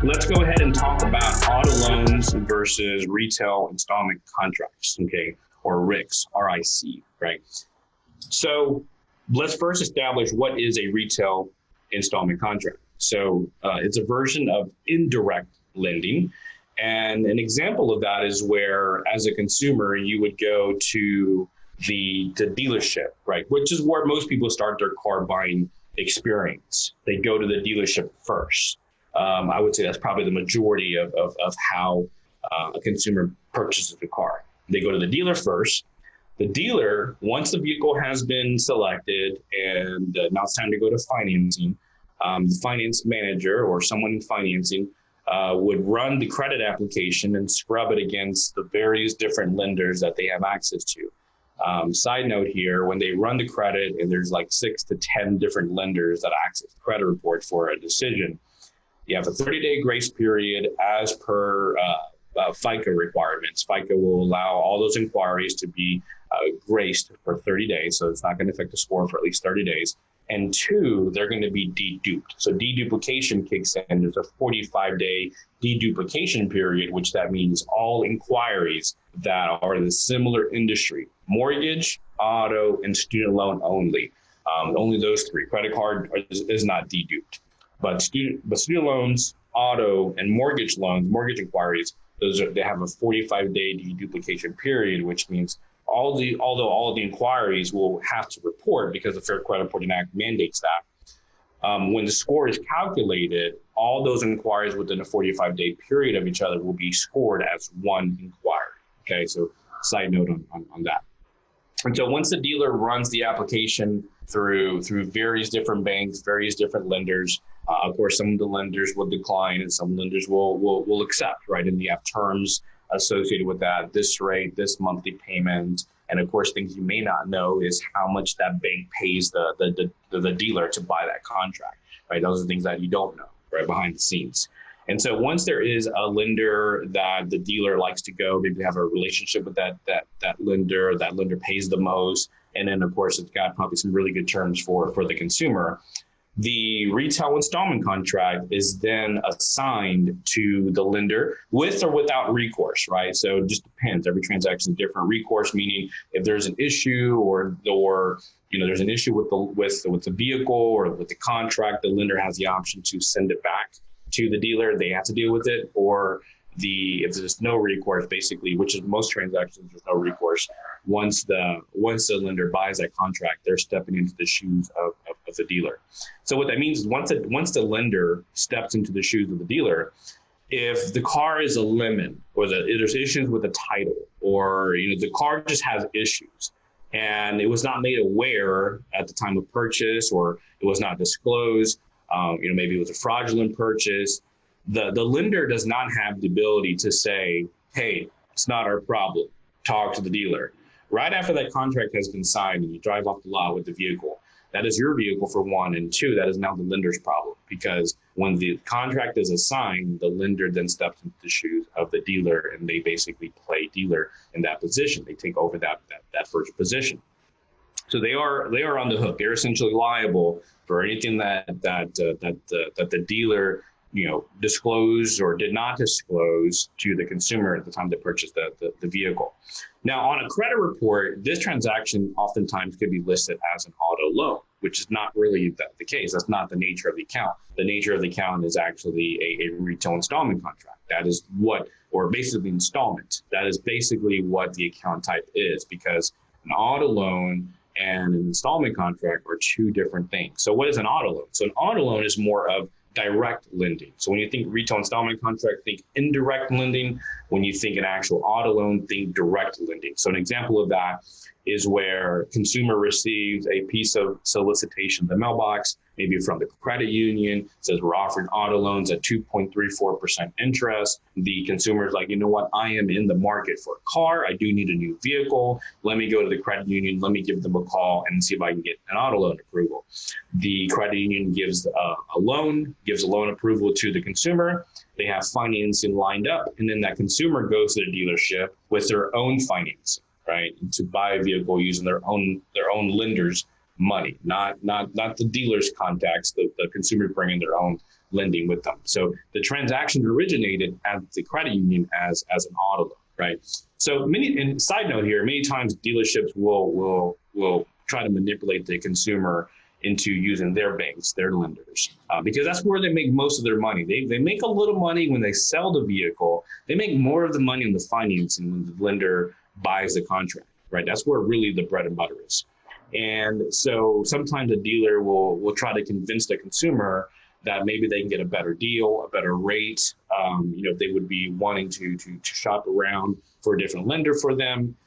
Let's go ahead and talk about auto loans versus retail installment contracts, okay, or RICs, R-I-C, right? So let's first establish what is a retail installment contract. So it's a version of indirect lending. And an example of that is where, as a consumer, you would go to the dealership, right? Which is where most people start their car buying experience. They go to the dealership first. I would say that's probably the majority of how a consumer purchases a car. They go to the dealer first. The dealer, once the vehicle has been selected and now it's time to go to financing, the finance manager or someone in financing would run the credit application and scrub it against the various different lenders that they have access to. Side note here, when they run the credit and there's like 6 to 10 different lenders that access the credit report for a decision, you have a 30-day grace period as per FICO requirements. FICO will allow all those inquiries to be graced for 30 days, so it's not going to affect the score for at least 30 days. And 2, they're going to be deduped. So deduplication kicks in. There's a 45-day deduplication period, which that means all inquiries that are in a similar industry, mortgage, auto, and student loan only. Only those 3. Credit card is not deduped. But student loans, auto, and mortgage loans, mortgage inquiries, they have a 45-day deduplication period, which means although all of the inquiries will have to report because the Fair Credit Reporting Act mandates that, when the score is calculated, all those inquiries within a 45-day period of each other will be scored as one inquiry. Okay, so side note on that. And so once the dealer runs the application through various different banks, various different lenders, of course, some of the lenders will decline and some lenders will accept, right? And you have terms associated with that, this rate, this monthly payment. And of course, things you may not know is how much that bank pays the dealer to buy that contract, right? Those are things that you don't know, right, behind the scenes. And so once there is a lender that the dealer likes to go, maybe they have a relationship with that lender pays the most. And then of course, it's got probably some really good terms for the consumer. The retail installment contract is then assigned to the lender with or without recourse, right? So it just depends. Every transaction is different. Recourse meaning if there's an issue or there's an issue with the vehicle or with the contract, the lender has the option to send it back to the dealer. They have to deal with it. Or if there's no recourse, basically, which is most transactions, there's no recourse. Once the lender buys that contract, they're stepping into the shoes of the dealer. So what that means is once the lender steps into the shoes of the dealer, if the car is a lemon or there's issues with the title or the car just has issues and it was not made aware at the time of purchase or it was not disclosed, maybe it was a fraudulent purchase, the lender does not have the ability to say, hey, it's not our problem, talk to the dealer. Right after that contract has been signed and you drive off the lot with the vehicle, that is your vehicle for one, and 2, that is now the lender's problem, because when the contract is assigned, the lender then steps into the shoes of the dealer and they basically play dealer in that position. They take over that first position. So they are on the hook. They're essentially liable for anything that the dealer disclosed or did not disclose to the consumer at the time they purchased the vehicle. Now, on a credit report, this transaction oftentimes could be listed as an auto loan, which is not really the case. That's not the nature of the account. The nature of the account is actually a retail installment contract. That is or basically installment. That is basically what the account type is, because an auto loan and an installment contract are 2 different things. So what is an auto loan? So an auto loan is more of direct lending. So when you think retail installment contract, think indirect lending. When you think an actual auto loan, think direct lending. So an example of that is where consumer receives a piece of solicitation in the mailbox, maybe from the credit union, says we're offering auto loans at 2.34% interest. The consumer is like, you know what, I am in the market for a car. I do need a new vehicle. Let me go to the credit union. Let me give them a call and see if I can get an auto loan approval. The credit union gives a loan approval to the consumer. They have financing lined up, and then that consumer goes to the dealership with their own financing, right, to buy a vehicle using their own lenders money, not the dealer's contacts, the consumer bringing their own lending with them. So the transaction originated at the credit union as an auto loan, right? So and side note here, many times dealerships will try to manipulate the consumer into using their banks, their lenders, because that's where they make most of their money. They make a little money when they sell the vehicle. They make more of the money in the financing when the lender buys the contract, right? That's where really the bread and butter is. And so sometimes a dealer will try to convince the consumer that maybe they can get a better deal, a better rate. They would be wanting to shop around for a different lender for them.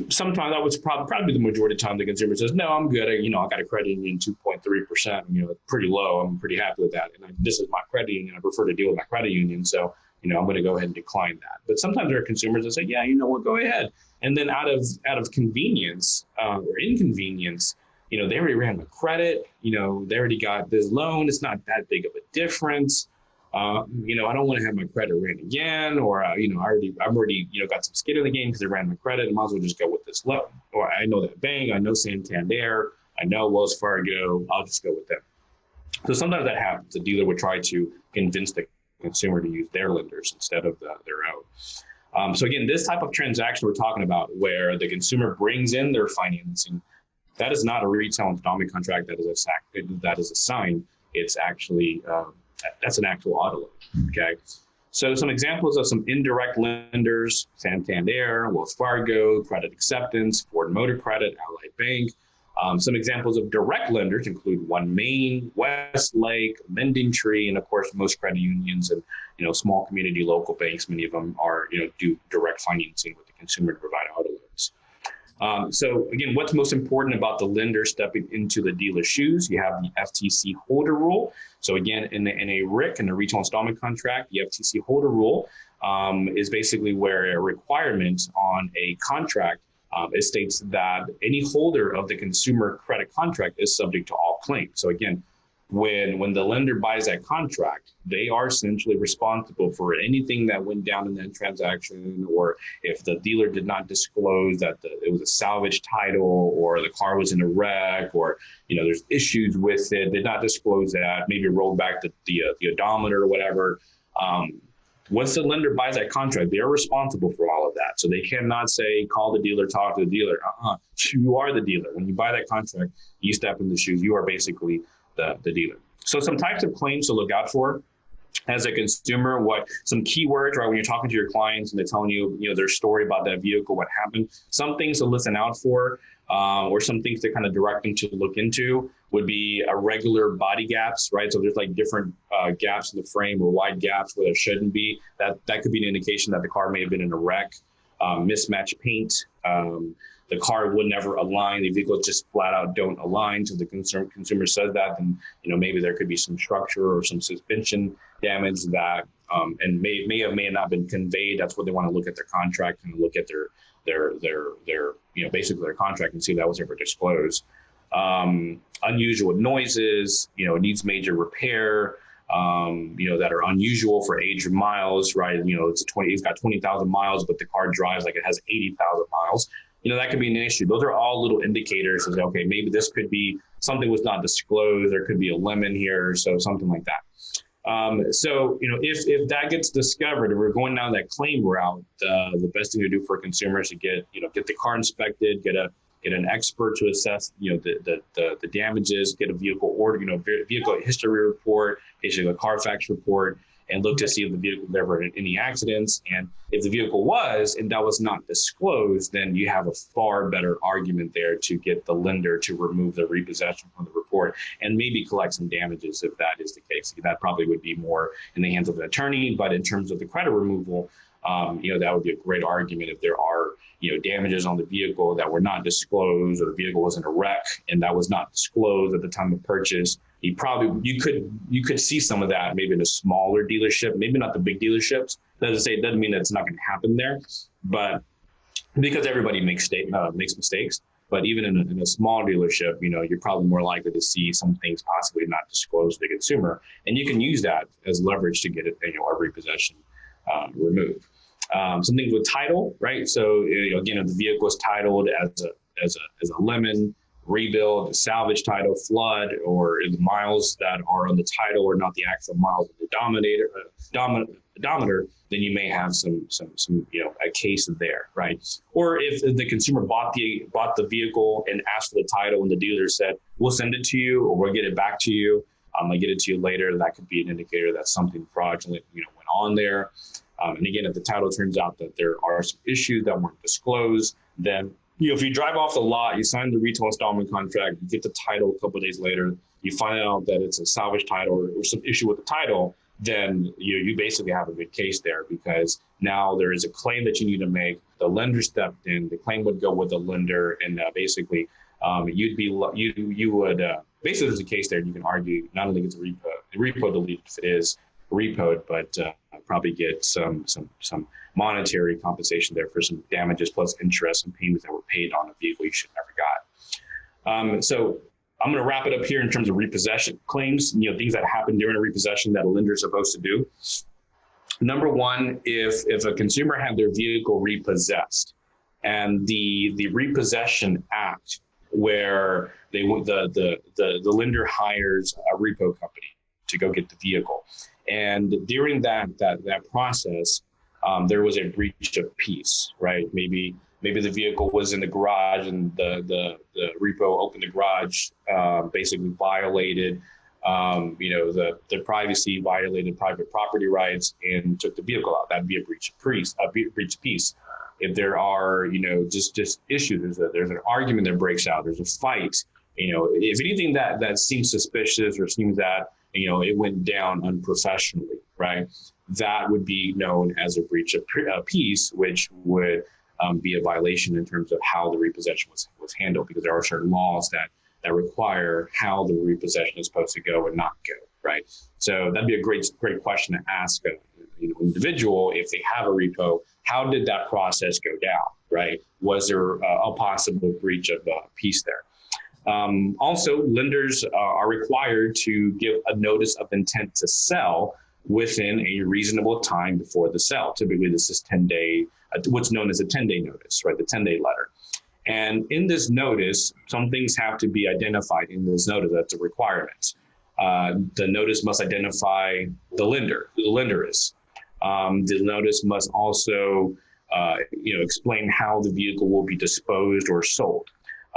Sometimes that was probably the majority of the time the consumer says, no, I'm good. I got a credit union 2.3%, pretty low. I'm pretty happy with that. And this is my credit union. I prefer to deal with my credit union. So, I'm going to go ahead and decline that. But sometimes there are consumers that say, yeah, go ahead. And then out of convenience or inconvenience, they already ran my credit, they already got this loan. It's not that big of a difference. I don't want to have my credit ran again, or, I've already got some skin in the game because they ran my credit. I might as well just go with this loan. Or I know that bank, I know Santander, I know Wells Fargo, I'll just go with them. So sometimes that happens. The dealer would try to convince the consumer to use their lenders instead of their own. So again, this type of transaction we're talking about where the consumer brings in their financing, that is not a retail installment contract that is a sign. It's actually, that's an actual auto loan, okay? So some examples of some indirect lenders: Santander, Wells Fargo, Credit Acceptance, Ford Motor Credit, Ally Bank. Some examples of direct lenders include One Main, Westlake, Lending Tree, and of course most credit unions and small community local banks. Many of them are do direct financing with the consumer to provide auto loans. So again, what's most important about the lender stepping into the dealer's shoes? You have the FTC holder rule. So again, in a RIC, in a retail installment contract, the FTC holder rule is basically where a requirement on a contract, it states that any holder of the consumer credit contract is subject to all claims. So again, when the lender buys that contract, they are essentially responsible for anything that went down in that transaction, or if the dealer did not disclose that it was a salvage title, or the car was in a wreck, or there's issues with it, did not disclose that, maybe rolled back the odometer or whatever. Once the lender buys that contract, they're responsible for all of that. So they cannot say, call the dealer, talk to the dealer. You are the dealer. When you buy that contract, you step in the shoes. You are basically the dealer. So some types of claims to look out for as a consumer, some keywords, right? When you're talking to your clients and they're telling you, their story about that vehicle, what happened, some things to listen out for, or some things to kind of direct them to look into would be irregular body gaps, right? So there's like different gaps in the frame or wide gaps where there shouldn't be. That could be an indication that the car may have been in a wreck. Mismatched paint. The car would never align. The vehicles just flat out don't align. So the consumer says that, then maybe there could be some structure or some suspension damage that and may have not been conveyed. That's what they want to look at their contract and look at their basically their contract and see if that was ever disclosed. Unusual noises, it needs major repair. That are unusual for age of miles, right? It's got 20,000 miles, but the car drives like it has 80,000 miles. That could be an issue. Those are all little indicators of, okay, maybe this could be something was not disclosed. There could be a lemon here, so something like that. So if that gets discovered and we're going down that claim route, the best thing to do for a consumer is to get the car inspected, get an expert to assess, the damages, get a vehicle order, vehicle history report, issue a Carfax report, and look to see if the vehicle never had any accidents. And if the vehicle was, and that was not disclosed, then you have a far better argument there to get the lender to remove the repossession from the report and maybe collect some damages if that is the case. That probably would be more in the hands of an attorney, but in terms of the credit removal, that would be a great argument if there are, damages on the vehicle that were not disclosed, or the vehicle was in a wreck and that was not disclosed at the time of purchase. You could see some of that maybe in a smaller dealership, maybe not the big dealerships. It doesn't mean that it's not going to happen there, but because everybody makes mistakes. But even in a small dealership, you're probably more likely to see some things possibly not disclosed to the consumer, and you can use that as leverage to get it, a repossession removed. Some things with title, right? So again, if the vehicle is titled as a lemon, rebuild, salvage title, flood, or the miles that are on the title are not the actual miles of the odometer, then you may have some a case there, right? Or if the consumer bought the vehicle and asked for the title and the dealer said, we'll send it to you or we'll get it back to you, I'll get it to you later, that could be an indicator that something fraudulent went on there. And again, if the title turns out that there are some issues that weren't disclosed, then if you drive off the lot, you sign the retail installment contract, you get the title a couple of days later, you find out that it's a salvage title or some issue with the title, then you basically have a good case there, because now there is a claim that you need to make. The lender stepped in, the claim would go with the lender, and basically basically there's a case there. You can argue not only get the repo deleted if it is repoed, but probably get some monetary compensation there for some damages plus interest and payments that were paid on a vehicle you should never got. So I'm going to wrap it up here in terms of repossession claims, things that happen during a repossession that a lender is supposed to do. Number one, if a consumer had their vehicle repossessed, and the repossession act where the lender hires a repo company to go get the vehicle, and during that process, there was a breach of peace, right? Maybe the vehicle was in the garage and the repo opened the garage, basically violated, the privacy, violated private property rights, and took the vehicle out. That'd be a breach of peace. If there are, just issues, there's an argument that breaks out, there's a fight, if anything that seems suspicious or seems that, it went down unprofessionally, right? That would be known as a breach of peace, which would be a violation in terms of how the repossession was handled, because there are certain laws that require how the repossession is supposed to go and not go, right? So that'd be a great question to ask an individual if they have a repo. How did that process go down, right? Was there a possible breach of peace there? Also, lenders are required to give a notice of intent to sell within a reasonable time before the sale. Typically, this is 10-day, what's known as a 10-day notice, right? The 10-day letter. And in this notice, some things have to be identified in this notice. That's a requirement. The notice must identify the lender, who the lender is. The notice must also, explain how the vehicle will be disposed or sold.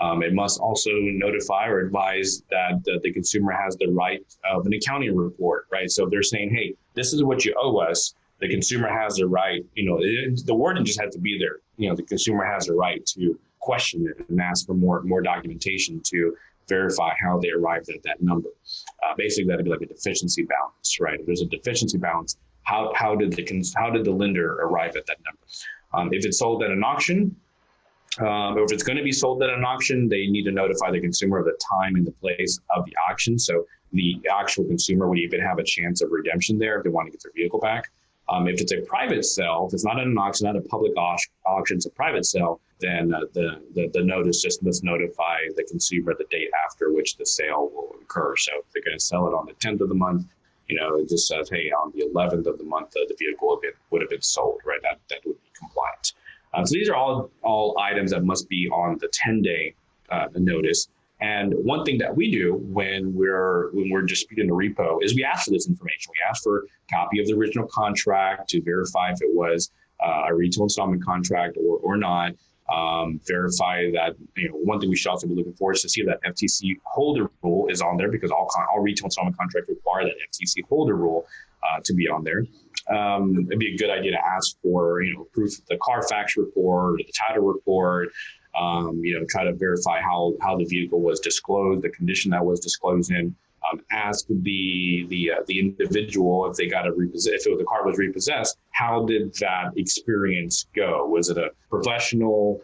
It must also notify or advise that the consumer has the right of an accounting report, right? So if they're saying, hey, this is what you owe us, the consumer has the right, the wording just has to be there. The consumer has the right to question it and ask for more documentation to verify how they arrived at that number. Basically, that'd be like a deficiency balance, right? If there's a deficiency balance, how did the lender arrive at that number? If it's sold at an auction, or if it's going to be sold at an auction, they need to notify the consumer of the time and the place of the auction. So the actual consumer would even have a chance of redemption there if they want to get their vehicle back. If it's a private sale, if it's not an auction, not a public auction, it's a private sale, then the notice just must notify the consumer the date after which the sale will occur. So if they're going to sell it on the 10th of the month, it just says, hey, on the 11th of the month, the vehicle would have been sold, right? That would be compliant. So these are all items that must be on the 10-day notice. And one thing that we do when we're disputing a repo is we ask for this information. We ask for a copy of the original contract to verify if it was a retail installment contract or not. Verify that, one thing we should also be looking for is to see that FTC holder rule is on there, because all retail installment contracts require that FTC holder rule to be on there. It'd be a good idea to ask for, proof of the Carfax report or the title report. Try to verify how the vehicle was disclosed, the condition that was disclosed in. Ask the individual if they got if the car was repossessed, how did that experience go? Was it a professional,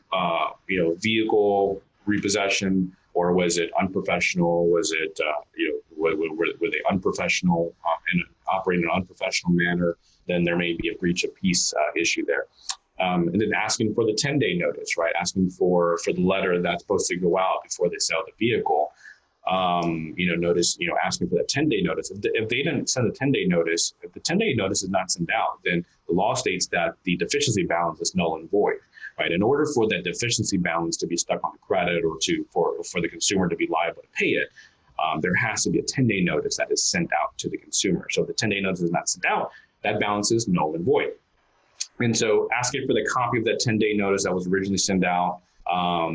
vehicle repossession, or was it unprofessional? Was it, were they unprofessional and operating in an unprofessional manner? Then there may be a breach of peace issue there. And then asking for the 10-day notice, right? Asking for the letter that's supposed to go out before they sell the vehicle. Asking for that 10-day notice. If they didn't send a 10-day notice, if the 10-day notice is not sent out, then the law states that the deficiency balance is null and void. right? In order for that deficiency balance to be stuck on the credit or for the consumer to be liable to pay it, there has to be a 10-day notice that is sent out to the consumer. So if the 10-day notice is not sent out, that balance is null and void. And so asking for the copy of that 10-day notice that was originally sent out,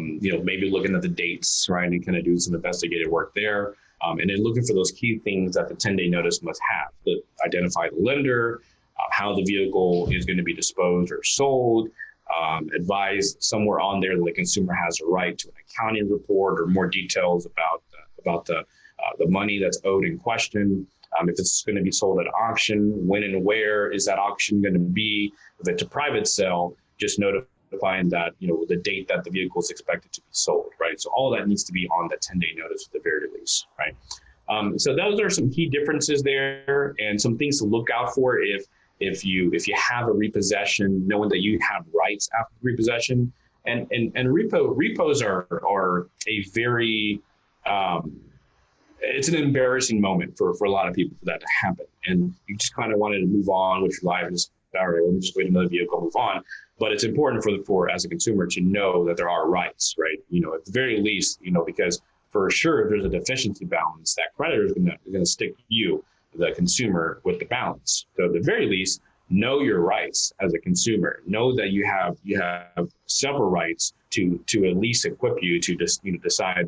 maybe looking at the dates, right, and kind of do some investigative work there. And then looking for those key things that the 10-day notice must have: to identify the lender, how the vehicle is going to be disposed or sold, advise somewhere on there that the consumer has a right to an accounting report or more details about the money that's owed in question. If it's going to be sold at auction, when and where is that auction going to be? If it's a private sale, just notifying that, the date that the vehicle is expected to be sold, right? So all of that needs to be on the 10-day notice at the very least, right? So those are some key differences there and some things to look out for if you have a repossession, knowing that you have rights after repossession. And repos are a very it's an embarrassing moment for a lot of people for that to happen. And you just kind of wanted to move on with your life and just, all right, let me just wait another vehicle, move on. But it's important for as a consumer to know that there are rights, right? At the very least, because for sure, if there's a deficiency balance, that creditor is going to stick you, the consumer, with the balance. So at the very least, know your rights as a consumer. Know that you have several rights to at least equip you to just decide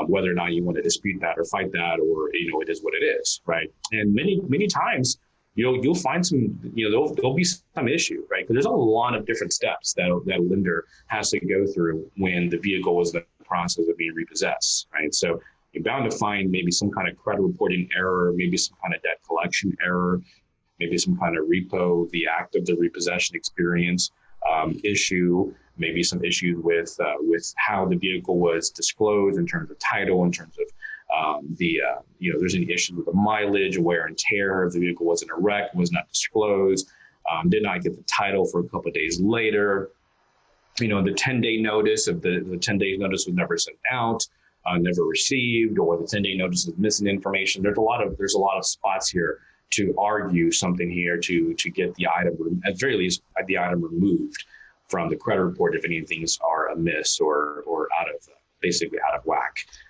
whether or not you want to dispute that or fight that, or it is what it is, right? And many times you'll find some there'll be some issue, right? Because there's a lot of different steps that lender has to go through when the vehicle was in the process of being repossessed, right? So you're bound to find maybe some kind of credit reporting error, maybe some kind of debt collection error, maybe some kind of the act of the repossession experience issue, maybe some issues with how the vehicle was disclosed in terms of title, in terms of there's any issues with the mileage, wear and tear. If the vehicle was in a wreck, was not disclosed, did not get the title for a couple of days later. The 10-day notice of the 10-day notice was never sent out, never received, or the 10-day notice is missing information. There's a lot of spots here to argue something here to get the item, at very least, the item removed from the credit report if any things are amiss or basically out of whack.